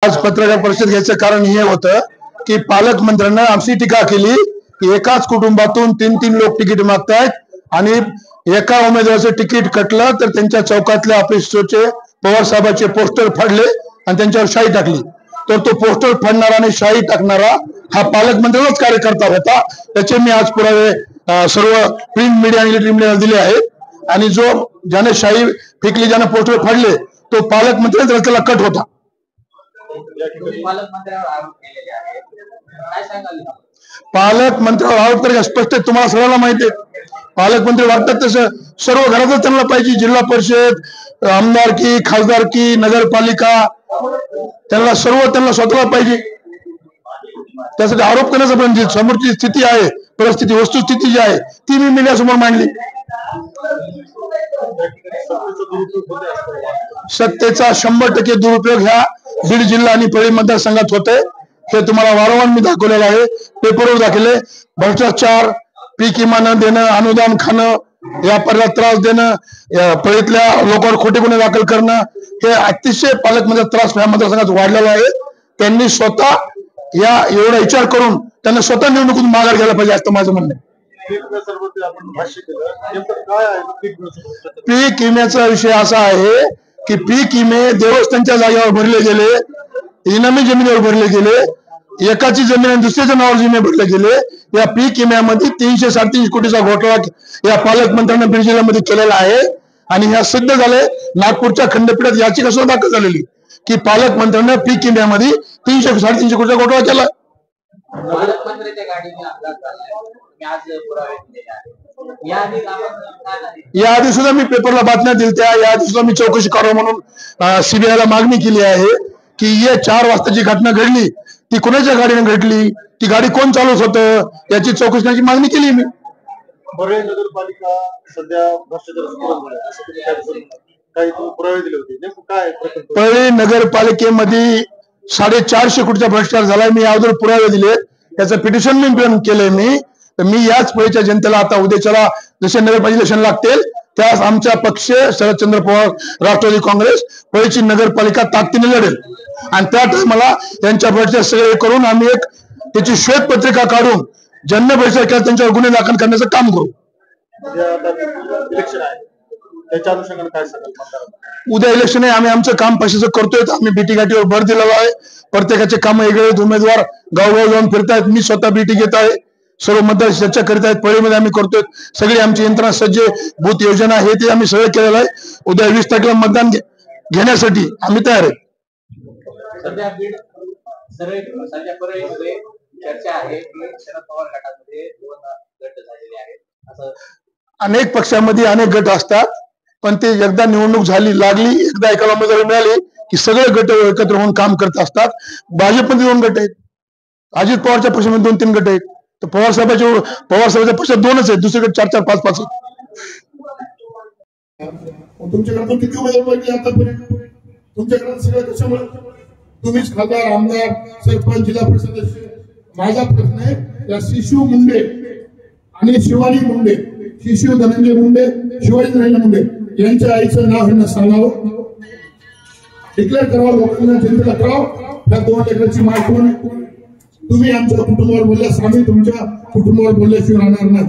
आज पत्रकार परिषद घ्यायचं कारण हे होतं की पालकमंत्र्यांना आमची टीका केली की एकाच कुटुंबातून तीन लोक तिकीट मागतायत आणि एका उमेदवाराचं तिकीट कटलं तर त्यांच्या चौकातल्या ऑफिसचे पवार साहेबांचे पोस्टर फाडले आणि त्यांच्यावर शाई टाकली। तर तो पोस्टर फाडणारा आणि शाई टाकणारा हा पालकमंत्र्यांचाच कार्यकर्ता होता। त्याचे मी आज पुरावे सर्व प्रिंट मीडिया आणि इलेक्ट्रॉनिक मीडियाला दिले आहेत आणि जो ज्याने शाई फेकली ज्याने पोस्टर फाडले तो पालकमंत्र्यांचा रस्त्याला कट होता। पालकमंत्र्यावर आरोप तर स्पष्ट तुम्हाला सगळ्यांना माहिती आहे। पालकमंत्री वाटतात तसं सर्व घरातच त्यांना पाहिजे, जिल्हा परिषद आमदारकी खासदारकी नगरपालिका त्यांना स्वतःला पाहिजे। त्यासाठी आरोप करण्याचं पण समोरची स्थिती आहे परिस्थिती वस्तुस्थिती जी आहे ती मी मीडियासमोर मांडली। सत्तेचा 100% दुरुपयोग ह्या बीड जिल्हा आणि परळी मतदारसंघात होते हे तुम्हाला वारंवार मी दाखवलेलं आहे, पेपरवर दाखवले। भ्रष्टाचार, पीक विमा न देणं, अनुदान खाणं, व्यापाऱ्याला त्रास देणं, परळीतल्या लोकांवर खोटे गुन्हे दाखल करणं हे अतिशय पालकमंत्री त्रास ह्या मतदारसंघात वाढलेला आहे। त्यांनी स्वतः या एवढा विचार करून त्यांना स्वतः निवडणुकीतून माघार घ्यायला पाहिजे असं माझं म्हणणं आहे। पीक विम्याचा विषय असा आहे की पीक विमे देवस्थानच्या जागेवर भरले गेले, इनामी जमिनीवर भरले गेले, एकाची जमीन आणि दुसऱ्याच्या नावावर जमीन भरले गेले। या पीक विम्यामध्ये 300-350 कोटीचा घोटाळा या पालकमंत्र्यांना बीड जिल्ह्यामध्ये केलेला आहे आणि ह्या सिद्ध झाले। नागपूरच्या खंडपीठात याचिका सुद्धा दाखल झालेली की पालकमंत्र्यांना पीक विम्यामध्ये 300-350 कोटीचा घोटाळा केला। याआधी सुद्धा मी पेपरला बातम्या दिल्या, याआधी सुद्धा मी चौकशी करावं म्हणून सीबीआयला मागणी केली आहे की ही 4 वाजताची घटना घडली ती कोणाच्या गाडीने घडली, ती गाडी कोण चालवत होतं याची चौकशी करण्याची मागणी केली मी। परळी नगरपालिका सध्या काही पुरावे दिले होते, नेमकं काय? परळी नगरपालिकेमध्ये 450 कोटीचा भ्रष्टाचार झालाय, मी यावर पुरावे दिले, त्याचं पिटिशन मी केलंय। मी याच परळीच्या जनतेला आता उद्याच्याला जसे नगरपालिका इलेक्शन लागतील त्यास आमचा पक्ष शरदचंद्र पवार राष्ट्रवादी काँग्रेस परळीची नगरपालिका ताकदीने लढेल आणि त्या टायमाला त्यांच्या भ्रष्टाचार सगळे करून आम्ही एक त्याची श्वेतपत्रिका काढून ज्यांना भ्रष्टाचार केला त्यांच्यावर गुन्हे दाखल करण्याचं काम करू। उद्या इलेक्शन आहे, आम्ही आमचं काम पैशाचं करतोय, आम्ही बीटी गाठीवर भर दिलेला आहे। प्रत्येकाचे काम वेगळे, उमेदवार गावगाव जाऊन फिरतायत, मी स्वतः बीटी घेत आहे, सर्व मतदार चर्चा करीत आहेत, परळीमध्ये आम्ही करतोय, सगळी आमची यंत्रणा सज्ज, बूथ योजना हे ते आम्ही सगळं केलेलं आहे। उद्या 20 तारखेला मतदान घेण्यासाठी आम्ही तयार आहे। सध्या बीड सध्या परळीमध्ये चर्चा आहे की शरद पवार गटामध्ये 2 गट झालेले आहेत असं। अनेक पक्षांमध्ये अनेक गट असतात, पण ते एकदा निवडणूक लागली, एकदा एकाला उमेदवारी मिळाली की सगळे गट एकत्र होऊन काम करत असतात। भाजपमध्ये 2 गट आहेत, अजित पवारच्या पक्षामध्ये 2-3 गट आहेत, तर पवार साहेबांच्या पक्षात 2च आहेत, दुसरीकडे 4-4, 5-5 आहेत। तुमच्याकडे किती उमेदवार आतापर्यंत? तुमच्याकडे सगळं कशामुळे? तुम्हीच खासदार, आमदार, सरपंच, जिल्हा परिषद सदस्य। माझा प्रश्न आहे त्या शिशू मुंडे आणि शिवानी मुंडे, शिशू धनंजय मुंडे, शिवाजी धनंजय मुंडे यांच्या आईचं नाव ह्यांना सांगावं, डिक्लेअर करावं, लोकांना जनतेला करावं त्या 2 लेकरांची माय कोण आहे? तुम्ही आमच्या कुटुंबावर बोलल्यास आम्ही तुमच्या कुटुंबावर बोलल्याशिवाय राहणार नाही,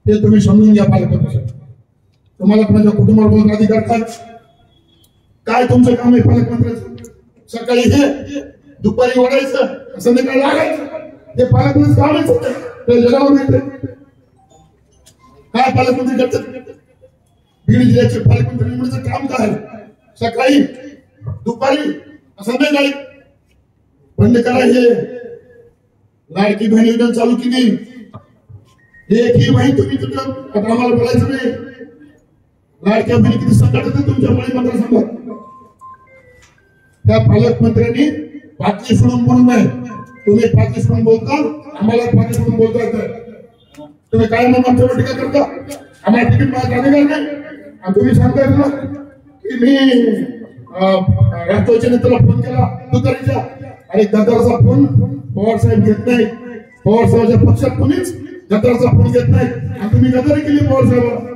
ते तुम्ही समजून घ्या। पालकमंत्री तुम्हाला माझ्या कुटुंबावर बोलण्याचा अधिकार काय तुमचं काम आहे? पालकमंत्र्याचं सकाळी हे दुपारी ओढायचं संध्याकाळी लागायचं, हे पालकमंत्री काम आहे, ते जगावर मिळते। काय पालकमंत्री करतात? बीड जिल्ह्याचे पालकमंत्री निवडण्याचं काम काय? सकाळी दुपारी संध्याकाळी बंद करा। हे लाडकी बहीण योजना चालू केली, ही बहीण तुम्ही आता आम्हाला बोलायचं नाही। लाडक्या बहिणी किती संकट होते तुमच्या परळी मतदारसंघात, त्या पालकमंत्र्यांनी पाठी सोडून बोलू नये। तुम्ही पाठी सोडून बोलता, आम्हाला पाठी सोडून बोलता येतं। तुम्ही काय म्हणून आमच्यावर टीका करता? आम्हाला तिकीट मागत अधिकार नाही आणि तुम्ही सांगताय तुला की मी राष्ट्रवादीच्या नेत्याला फोन केला तुतारीच्या, आणि गद्दारचा फोन पवार साहेब घेत नाही, पवार साहेबांच्या पक्षात कोणीच गद्दारचा फोन घेत नाही आणि तुम्ही गद्दारी केली पवार साहेब।